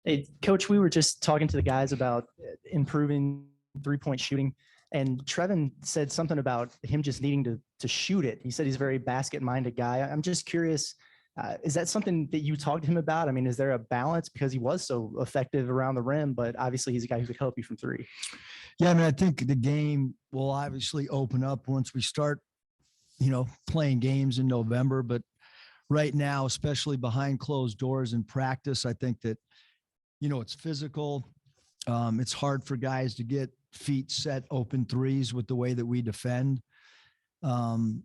Hey, Coach, we were just talking to the guys about improving three-point shooting, and Trevin said something about him just needing to shoot it. He said he's a very basket-minded guy. I'm just curious, is that something that you talked to him about? I mean, is there a balance because he was so effective around the rim, but obviously he's a guy who could help you from three? Yeah, I mean, I think the game will obviously open up once we start, playing games in November. But right now, especially behind closed doors in practice, I think that, it's physical. It's hard for guys to get feet set open threes with the way that we defend. And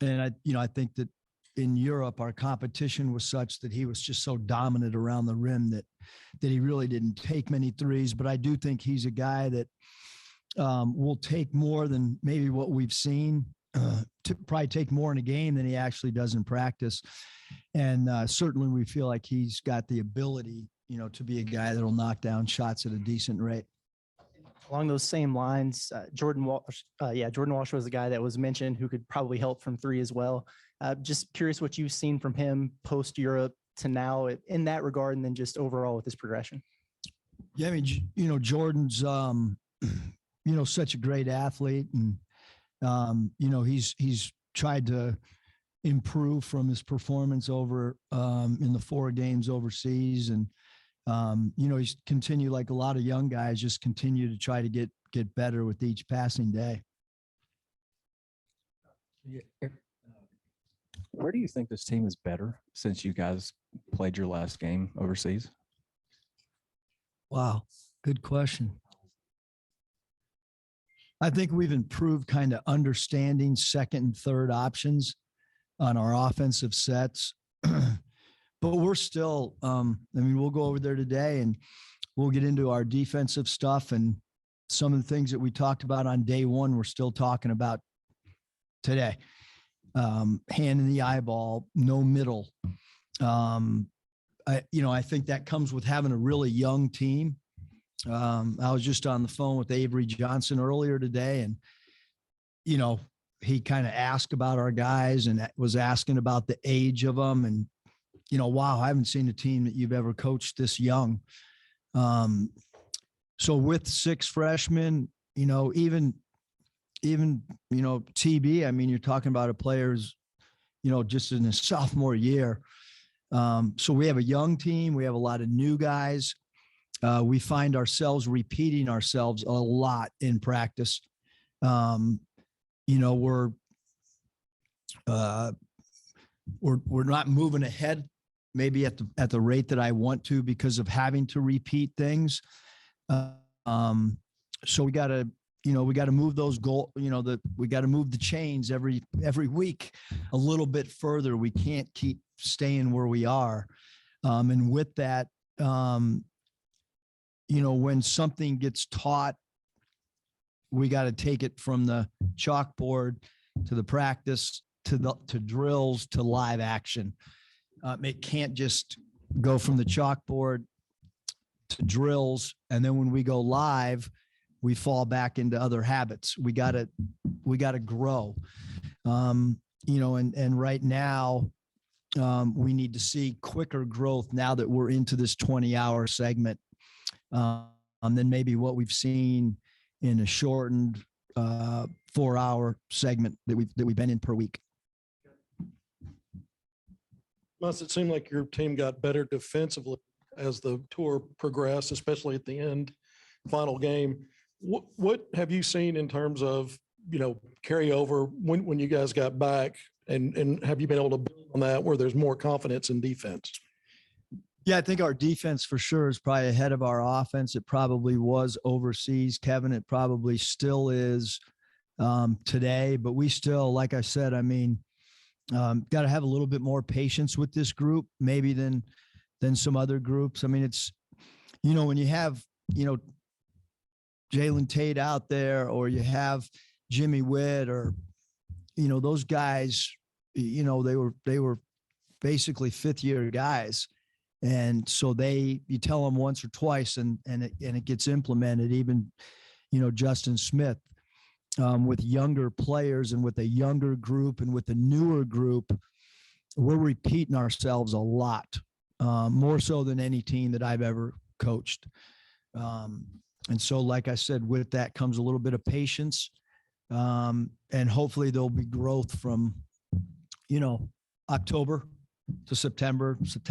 I think that in Europe, our competition was such that he was just so dominant around the rim that he really didn't take many threes. But I do think he's a guy that will take more than maybe what we've seen, to probably take more in a game than he actually does in practice. And certainly we feel like he's got the ability, to be a guy that'll knock down shots at a decent rate. Along those same lines, Jordan Walsh was the guy that was mentioned who could probably help from three as well. Just curious what you've seen from him post Europe to now in that regard, and then just overall with his progression. Yeah, I mean, Jordan's, such a great athlete, and he's tried to improve from his performance over in the 4 games overseas, and he's continued, like a lot of young guys, just continue to try to get better with each passing day. Where do you think this team is better since you guys played your last game overseas? Wow, good question. I think we've improved kind of understanding second and third options on our offensive sets. But we're still, we'll go over there today and we'll get into our defensive stuff, and some of the things that we talked about on day one, we're still talking about today. Hand in the eyeball, no middle. I think that comes with having a really young team. I was just on the phone with Avery Johnson earlier today, and, he kind of asked about our guys and was asking about the age of them. And, wow, I haven't seen a team that you've ever coached this young. So with 6 freshmen, even TB, I mean, you're talking about a player's, just in his sophomore year. So we have a young team. We have a lot of new guys. We find ourselves repeating ourselves a lot in practice. We're not moving ahead maybe at the rate that I want to because of having to repeat things. So we got to move those we got to move the chains every week a little bit further. We can't keep staying where we are. And with that, when something gets taught, we got to take it from the chalkboard to the practice, to drills, to live action. It can't just go from the chalkboard to drills, and then when we go live, we fall back into other habits. We gotta grow, and right now, we need to see quicker growth now that we're into this 20-hour segment, than maybe what we've seen in a shortened 4-hour segment that we've been in per week. Must it seem like your team got better defensively as the tour progressed, especially at the end, final game? What have you seen in terms of, carryover when you guys got back, and have you been able to build on that where there's more confidence in defense? Yeah, I think our defense for sure is probably ahead of our offense. It probably was overseas, Kevin. It probably still is today, but we still, like I said, got to have a little bit more patience with this group, maybe than some other groups. I mean, it's, when you have, Jalen Tate out there, or you have Jimmy Witt, or, those guys, they were basically 5th-year guys. And so you tell them once or twice and it gets implemented. Even, Justin Smith, with younger players and with a younger group and with a newer group, we're repeating ourselves a lot. more so than any team that I've ever coached. And so, like I said, with that comes a little bit of patience, and hopefully there'll be growth from, October to September to, I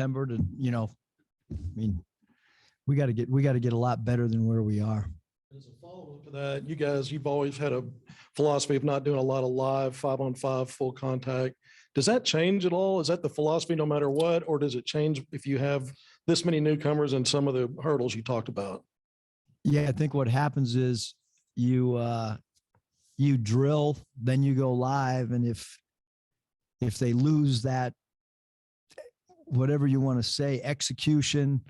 mean, we got to get a lot better than where we are. As a follow-up to that, you guys, you've always had a philosophy of not doing a lot of live 5-on-5 full contact. Does that change at all? Is that the philosophy no matter what, or does it change if you have this many newcomers and some of the hurdles you talked about? Yeah, I think what happens is you drill, then you go live, and if they lose that, whatever you want to say, execution,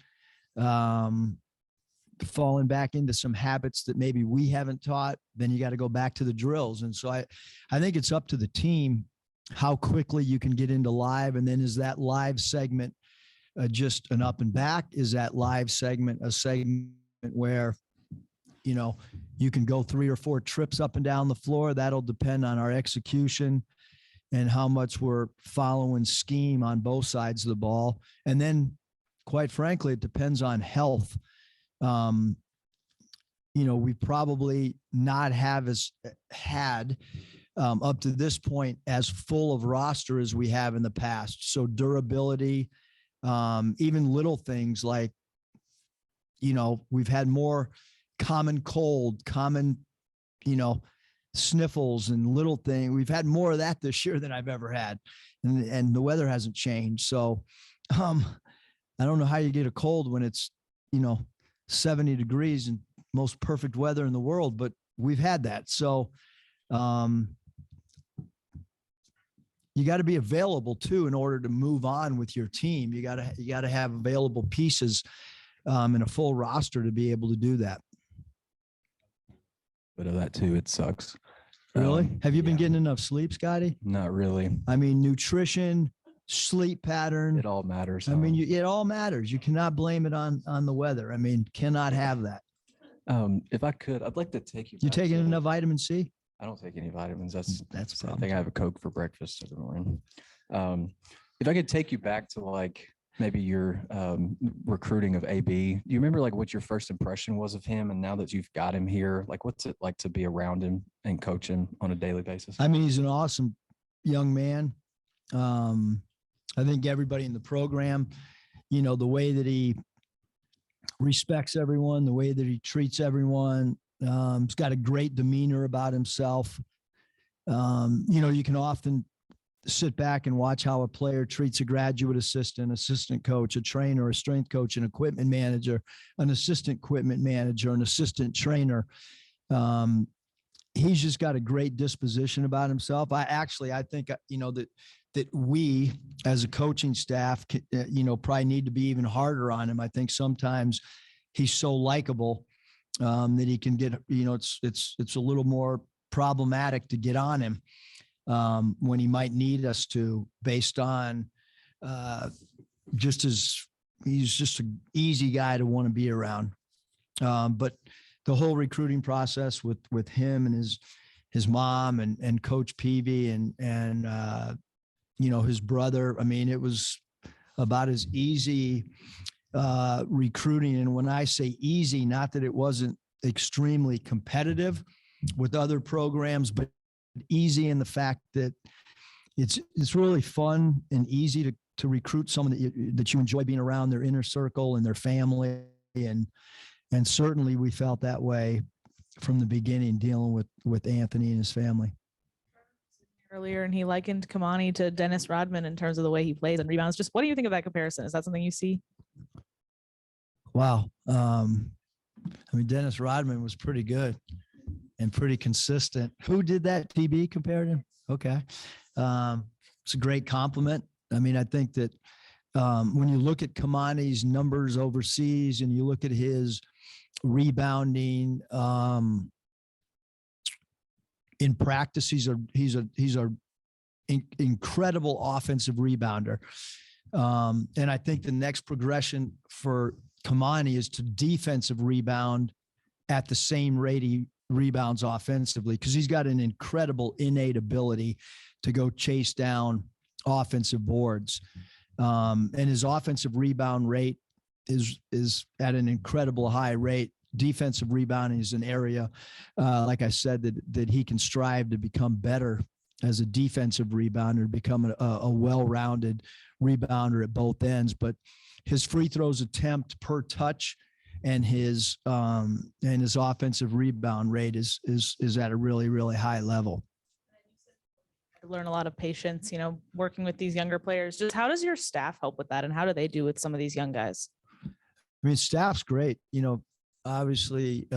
falling back into some habits that maybe we haven't taught, then you got to go back to the drills. And so I think it's up to the team how quickly you can get into live. And then is that live segment just an up and back? Is that live segment a segment where, you can go 3 or 4 trips up and down the floor? That'll depend on our execution and how much we're following scheme on both sides of the ball. And then, quite frankly, it depends on health. We probably not have had up to this point as full of roster as we have in the past. So durability, even little things like, we've had more common cold, common, sniffles and little thing. We've had more of that this year than I've ever had. And the weather hasn't changed. So I don't know how you get a cold when it's, 70 degrees and most perfect weather in the world, but we've had that. So you got to be available too in order to move on with your team. You got to have available pieces in a full roster to be able to do that. But of that too, it sucks. Really? Have you been getting enough sleep, Scotty? Not really. I mean, nutrition, sleep pattern. It all matters. I mean, it all matters. You cannot blame it on the weather. I mean, cannot have that. If I could, I'd like to take you. You back taking to- enough vitamin C? I don't take any vitamins. That's a I problem. think I have a Coke for breakfast every morning. If I could take you back to like maybe your recruiting of AB, do you remember like what your first impression was of him? And now that you've got him here, like what's it like to be around him and coach him on a daily basis? I mean, he's an awesome young man. I think everybody in the program, the way that he respects everyone, the way that he treats everyone, he's got a great demeanor about himself. You can often sit back and watch how a player treats a graduate assistant coach, a trainer, a strength coach, an equipment manager, an assistant equipment manager, an assistant trainer. He's just got a great disposition about himself. I think, that we as a coaching staff, probably need to be even harder on him. I think sometimes he's so likable that he can get, it's a little more problematic to get on him when he might need us to, based on he's just an easy guy to want to be around. But the whole recruiting process with him and his mom and Coach Peavy and his brother, I mean, it was about as easy recruiting. And when I say easy, not that it wasn't extremely competitive with other programs, but easy in the fact that it's really fun and easy to recruit someone that you enjoy being around, their inner circle and their family. And certainly we felt that way from the beginning, dealing with Anthony and his family. Earlier, and he likened Kamani to Dennis Rodman in terms of the way he plays and rebounds. Just what do you think of that comparison? Is that something you see? Wow. Dennis Rodman was pretty good and pretty consistent. Who did that? TB compared him? Okay. It's a great compliment. I mean, I think that when you look at Kamani's numbers overseas and you look at his rebounding, in practice, he's a incredible offensive rebounder. And I think the next progression for Kamani is to defensive rebound at the same rate he rebounds offensively, because he's got an incredible innate ability to go chase down offensive boards. And his offensive rebound rate is at an incredible high rate. Defensive rebounding is an area, like I said, that he can strive to become better as a defensive rebounder, become a well-rounded rebounder at both ends. But his free throws attempt per touch and his offensive rebound rate is at a really, really high level. Learn a lot of patience, working with these younger players. Just how does your staff help with that, and how do they do with some of these young guys? I mean, staff's great. Obviously,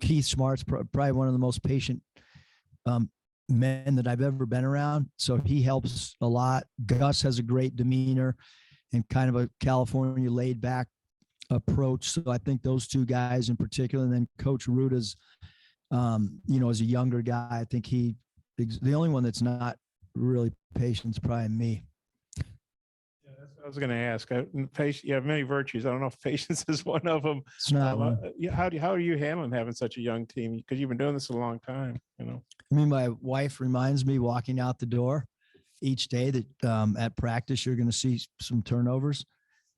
Keith Smart's probably one of the most patient men that I've ever been around. So he helps a lot. Gus has a great demeanor and kind of a California laid back approach. So I think those two guys in particular, and then Coach Ruta's, as a younger guy, I think the only one that's not really patient is probably me. Yeah, that's what I was going to ask. You have many virtues. I don't know if patience is one of them. It's not one. How are you handling having such a young team? Because you've been doing this a long time, I mean, my wife reminds me walking out the door each day that at practice, you're going to see some turnovers,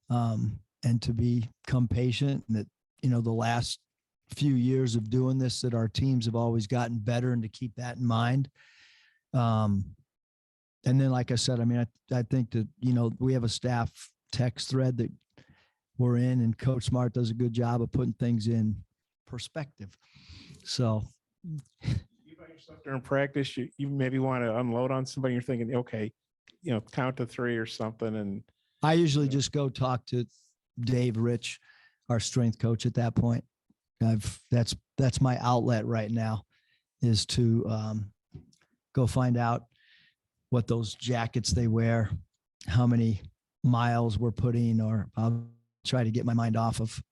and to become patient, and that, the last few years of doing this, that our teams have always gotten better, and to keep that in mind. And then, like I said, I mean, I think that, we have a staff text thread that we're in, and Coach Smart does a good job of putting things in perspective. So you by yourself during practice, you maybe want to unload on somebody. You're thinking, okay, count to 3 or something. And I usually just go talk to Dave Rich, our strength coach at that point. That's my outlet right now, is to go find out what those jackets they wear, how many miles we're putting, or I'll try to get my mind off of,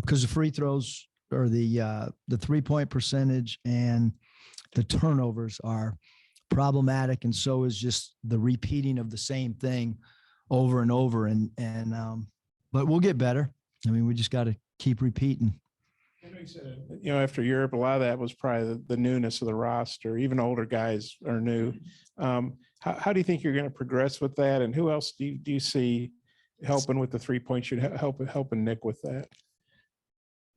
because the free throws or the 3-point percentage and the turnovers are problematic. And so is just the repeating of the same thing over and over. But we'll get better. I mean, we just got to keep repeating. After Europe, a lot of that was probably the newness of the roster. Even older guys are new. How do you think you're going to progress with that? And who else do you see helping with the 3-point shoot, helping Nick with that?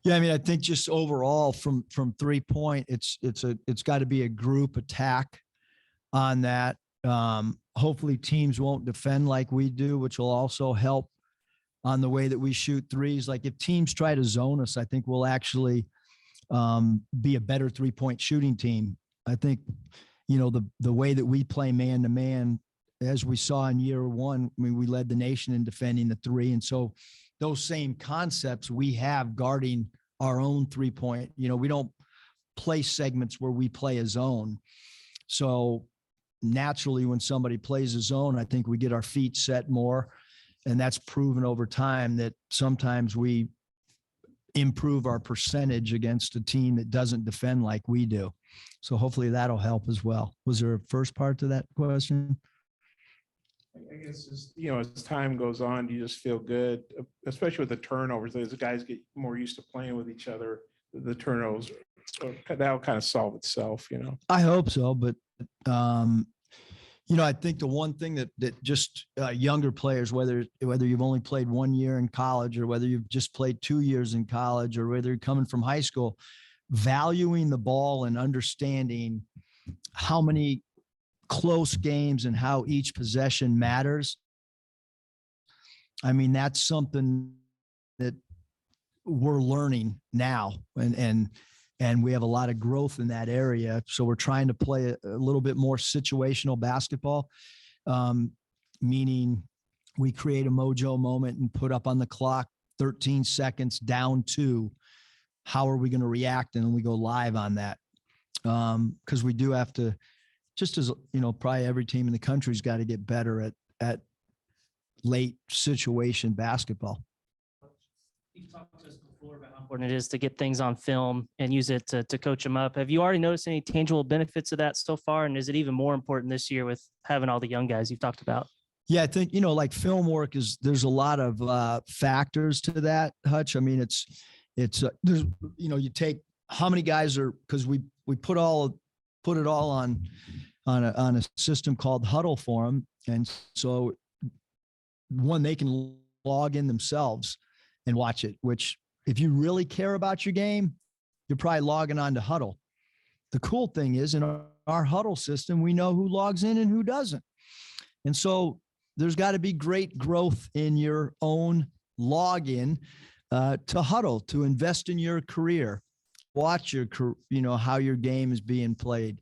Yeah, I mean, I think just overall from 3-point, it's got to be a group attack on that. Hopefully teams won't defend like we do, which will also help on the way that we shoot threes. Like if teams try to zone us, I think we'll actually be a better 3-point shooting team. I think, the way that we play man to man, as we saw in year one, I mean, we led the nation in defending the 3. And so those same concepts we have guarding our own 3-point, we don't play segments where we play a zone. So naturally when somebody plays a zone, I think we get our feet set more. And that's proven over time that sometimes we improve our percentage against a team that doesn't defend like we do. So hopefully that'll help as well. Was there a first part to that question? I guess as time goes on, you just feel good, especially with the turnovers. As the guys get more used to playing with each other, the turnovers, that'll kind of solve itself, I hope so, but I think the one thing that just younger players, whether you've only played 1 year in college or whether you've just played 2 years in college or whether you're coming from high school, valuing the ball and understanding how many close games and how each possession matters. I mean, that's something that we're learning now, and we have a lot of growth in that area. So we're trying to play a little bit more situational basketball, meaning we create a mojo moment and put up on the clock 13 seconds down 2. How are we going to react? And then we go live on that. Because we do have to, just as, probably every team in the country's got to get better at late situation basketball. You've talked to us before about how important it is to get things on film and use it to coach them up. Have you already noticed any tangible benefits of that so far? And is it even more important this year with having all the young guys you've talked about? Yeah, I think, like film work there's a lot of factors to that, Hutch. I mean, it's there's, you take how many guys are, because we put it all on a system called Huddle for them. And so one, they can log in themselves and watch it, which if you really care about your game, you're probably logging on to Huddle. The cool thing is in our Huddle system, we know who logs in and who doesn't. And so there's got to be great growth in your own login to Huddle, to invest in your career, watch your, how your game is being played.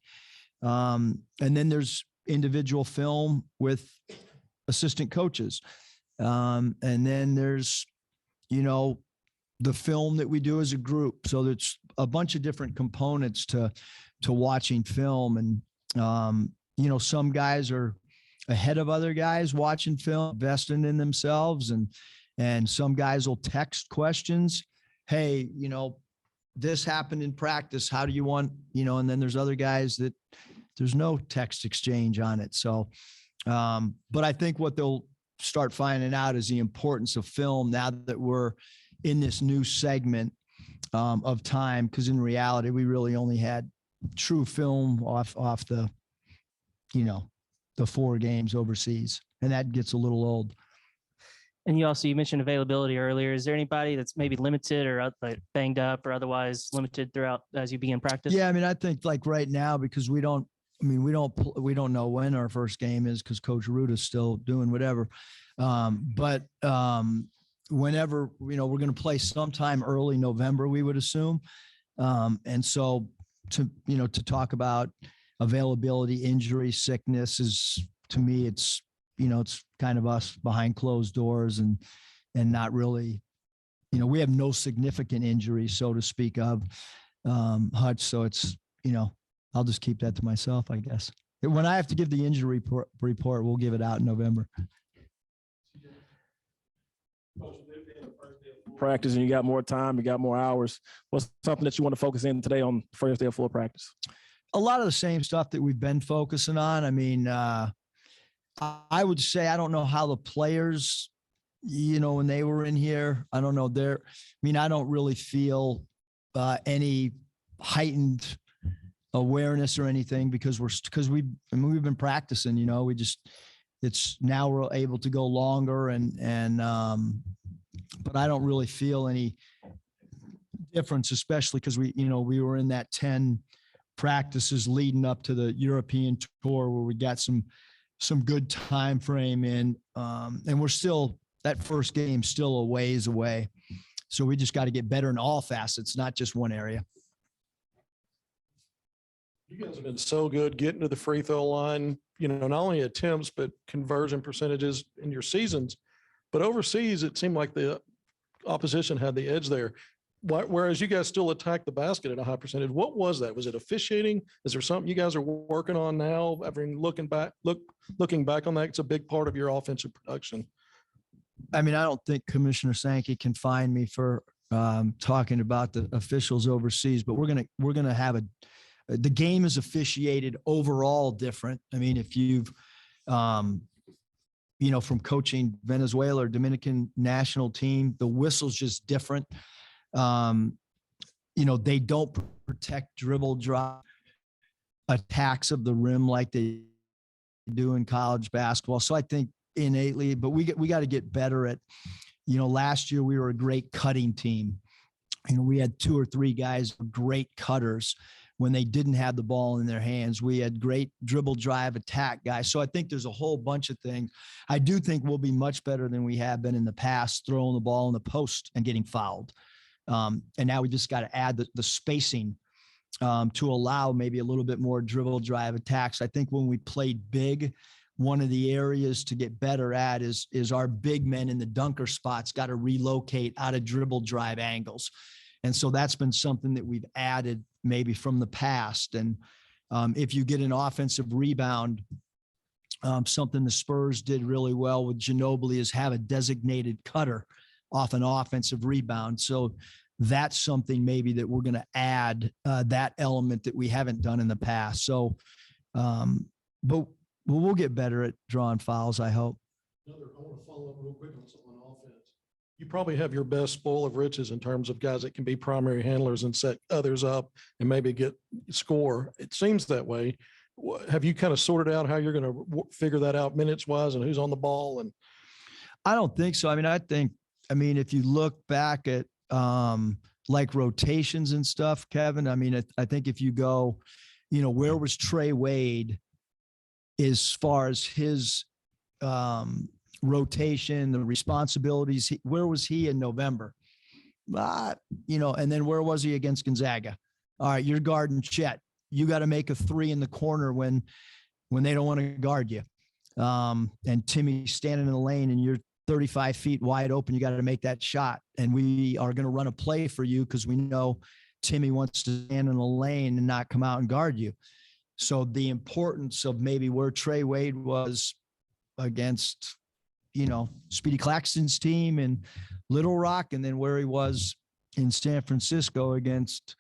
And then there's individual film with assistant coaches. And then there's, the film that we do as a group. So there's a bunch of different components to watching film. And, some guys are ahead of other guys watching film, investing in themselves. And some guys will text questions. Hey, this happened in practice. How do you want, and then there's other guys that there's no text exchange on it. So, but I think what they'll start finding out is the importance of film now that we're in this new segment of time. Because in reality, we really only had true film off the, the 4 games overseas, and that gets a little old. And you mentioned availability earlier. Is there anybody that's maybe limited or like banged up or otherwise limited throughout as you begin practice? Yeah, I mean, I think like right now, because we don't know when our first game is because Coach Ruta's still doing whatever. But whenever, we're going to play sometime early November, we would assume. And so to talk about availability, injury, sickness is, to me, it's kind of us behind closed doors and not really, we have no significant injuries, so to speak of, Hutch. So it's, I'll just keep that to myself, I guess. When I have to give the injury report, we'll give it out in November. Practice and you got more time, you got more hours. What's something that you want to focus in today on first day of full practice? A lot of the same stuff that we've been focusing on. I mean, I would say, I don't know how the players, when they were in here, I don't know I don't really feel any heightened awareness or anything because we've been practicing, it's now we're able to go longer but I don't really feel any difference, especially because we were in that 10 practices leading up to the European tour where we got some good time frame in, and we're still, that first game still a ways away. So we just got to get better in all facets, not just one area. You guys have been so good getting to the free throw line, not only attempts, but conversion percentages in your seasons. But overseas, it seemed like the opposition had the edge there. Whereas you guys still attack the basket at a high percentage. What was that? Was it officiating? Is there something you guys are working on now? Looking back on that, it's a big part of your offensive production. I mean, I don't think Commissioner Sankey can find me for talking about the officials overseas, but we're gonna have the game is officiated overall different. I mean, if you've from coaching Venezuela or Dominican national team, the whistle's just different. They don't protect dribble drop attacks of the rim like they do in college basketball. So I think innately, but we got to get better at, last year we were a great cutting team. We had 2 or 3 guys, great cutters when they didn't have the ball in their hands. We had great dribble drive attack guys. So I think there's a whole bunch of things. I do think we'll be much better than we have been in the past, throwing the ball in the post and getting fouled. And now we just got to add the spacing to allow maybe a little bit more dribble drive attacks. I think when we played big, one of the areas to get better at is our big men in the dunker spots got to relocate out of dribble drive angles. And so that's been something that we've added maybe from the past. And if you get an offensive rebound, something the Spurs did really well with Ginobili is have a designated cutter off an offensive rebound. So that's something maybe that we're going to add that element that we haven't done in the past. So, but we'll get better at drawing fouls, I hope. I want to follow up real quick on something on offense. You probably have your best spoil of riches in terms of guys that can be primary handlers and set others up and maybe score. It seems that way. Have you kind of sorted out how you're going to figure that out minutes wise and who's on the ball? And I don't think so. I mean, if you look back at like rotations and stuff, Kevin, I think if you go, where was Trey Wade as far as his rotation, the responsibilities, where was he in November? And then where was he against Gonzaga? All right, you're guarding Chet. You got to make a three in the corner when they don't want to guard you. And Timmy's standing in the lane and you're 35 feet wide open. You got to make that shot. And we are going to run a play for you because we know Timmy wants to stand in the lane and not come out and guard you. So the importance of maybe where Trey Wade was against, Speedy Claxton's team in Little Rock, and then where he was in San Francisco against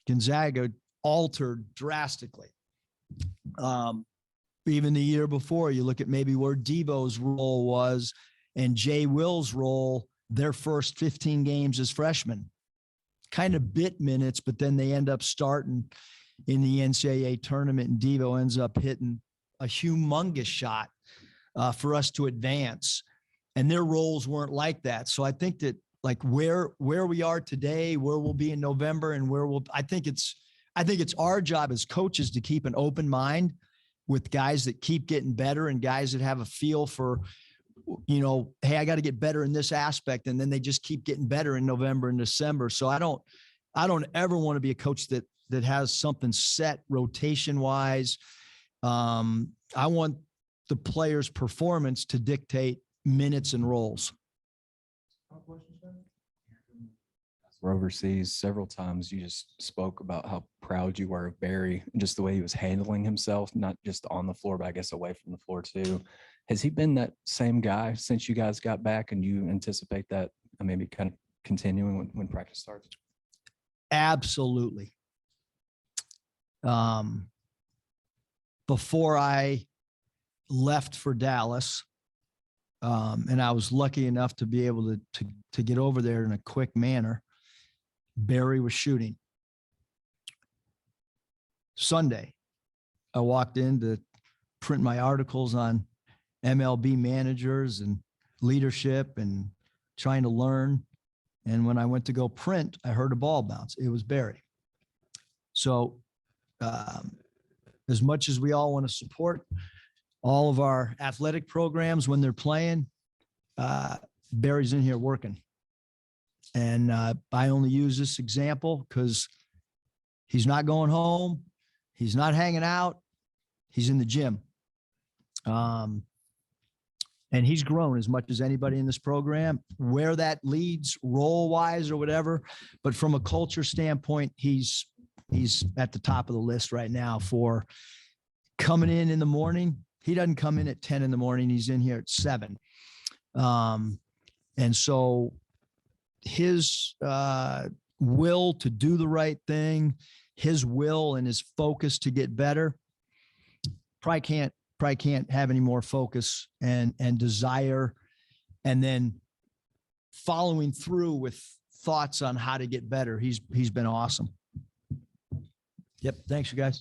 Gonzaga altered drastically. Even the year before, you look at maybe where Devo's role was and Jay Will's role, their first 15 games as freshmen. Kind of bit minutes, but then they end up starting in the NCAA tournament, and Devo ends up hitting a humongous shot for us to advance. And their roles weren't like that. So I think that like where we are today, where we'll be in November, and I think it's our job as coaches to keep an open mind with guys that keep getting better and guys that have a feel for, hey, I got to get better in this aspect. And then they just keep getting better in November and December. So I don't ever want to be a coach that has something set rotation wise. I want the player's performance to dictate minutes and roles. We're overseas several times. You just spoke about how proud you were of Barry and just the way he was handling himself, not just on the floor, but I guess away from the floor too. Has he been that same guy since you guys got back, and you anticipate that maybe kind of continuing when practice starts? Absolutely. Before I left for Dallas, and I was lucky enough to be able to get over there in a quick manner, Barry was shooting. Sunday, I walked in to print my articles on MLB managers and leadership and trying to learn. And when I went to go print, I heard a ball bounce. It was Barry. So as much as we all want to support all of our athletic programs when they're playing, Barry's in here working. And I only use this example because he's not going home. He's not hanging out. He's in the gym. And he's grown as much as anybody in this program, where that leads role-wise or whatever. But from a culture standpoint, he's at the top of the list right now for coming in the morning. He doesn't come in at 10 in the morning. He's in here at 7. And so his will to do the right thing, his will and his focus to get better, probably can't have any more focus and desire, and then following through with thoughts on how to get better. He's been awesome. Yep. Thanks, you guys.